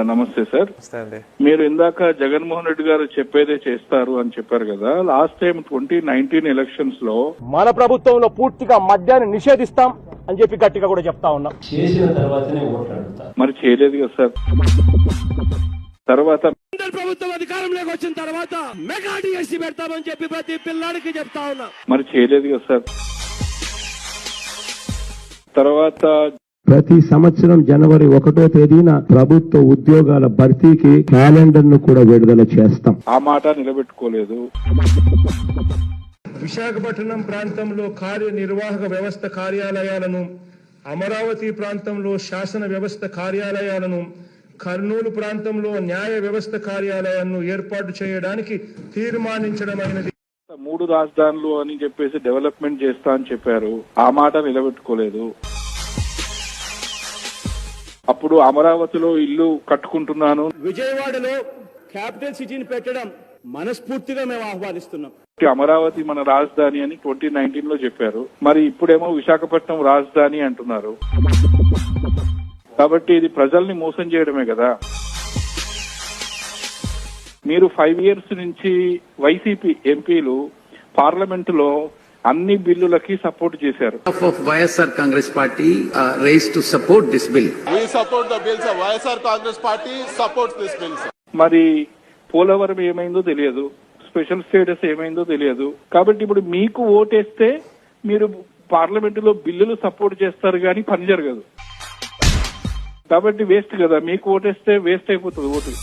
నమస్తే సార్. మీరు ఇందాక జగన్మోహన్ రెడ్డి గారు చెప్పేదే చేస్తారు అని చెప్పారు కదా. లాస్ట్ టైం 2019 ఎలక్షన్స్ లో మన ప్రభుత్వంలో పూర్తిగా మద్యాన్ని నిషేధిస్తాం అని చెప్పి గట్టిగా కూడా చెప్తా ఉన్నాం. చేసిన తర్వాతనే ఓట్లు అడుగుతారు. మరి చేయలేదు కదా సార్. తర్వాత ప్రభుత్వం అధికారంలోకి వచ్చిన తర్వాత మెగా డిఎస్సీ పెడతామని చెప్పి ప్రతి పిల్లాడికి చెప్తా ఉన్నా. మరి చేయలేదు కదా సార్. తర్వాత ప్రతి సంవత్సరం జనవరి 1వ తేదీన ప్రభుత్వ ఉద్యోగాల భర్తీకి క్యాలెండర్ ను కూడా విడుదల చేస్తాం. ఆ మాట నిలబెట్టుకోలేదు. విశాఖపట్నం ప్రాంతంలో కార్యనిర్వాహక వ్యవస్థ కార్యాలయాలను, అమరావతి ప్రాంతంలో శాసన వ్యవస్థ కార్యాలయాలను, కర్నూలు ప్రాంతంలో న్యాయ వ్యవస్థ కార్యాలయాలను ఏర్పాటు చేయడానికి తీర్మానించడమైనది. 3 రాజధానులు అని చెప్పేసి డెవలప్మెంట్ చేస్తా అని చెప్పారు. ఆ మాట నిలబెట్టుకోలేదు. అప్పుడు అమరావతిలో ఇల్లు కట్టుకుంటున్నాను, విజయవాడలో క్యాపిటల్ సిటీని పెట్టడం మనస్ఫూర్తిగా మేము ఆహ్వానిస్తున్నాం. అమరావతి మన రాజధాని అని 2019 లో చెప్పారు. మరి ఇప్పుడేమో విశాఖపట్నం రాజధాని అంటున్నారు. కాబట్టి ఇది ప్రజల్ని మోసం చేయడమే కదా. మీరు 5 years నుంచి వైసీపీ ఎంపీలు పార్లమెంటులో అన్ని బిల్లులకి సపోర్ట్ చేశారు. YSR Congress Party raised to support this bill. We support the bill, sir. YSR Congress Party supports this bill, sir. మరి పోలవరం ఏమైందో తెలియదు, స్పెషల్ స్టేటస్ ఏమైందో తెలియదు. కాబట్టి ఇప్పుడు మీకు ఓటేస్తే మీరు పార్లమెంటులో బిల్లులు సపోర్ట్ చేస్తారు కానీ పని జరగదు. కాబట్టి వేస్ట్ కదా. మీకు ఓటేస్తే వేస్ట్ అయిపోతుంది ఓటు.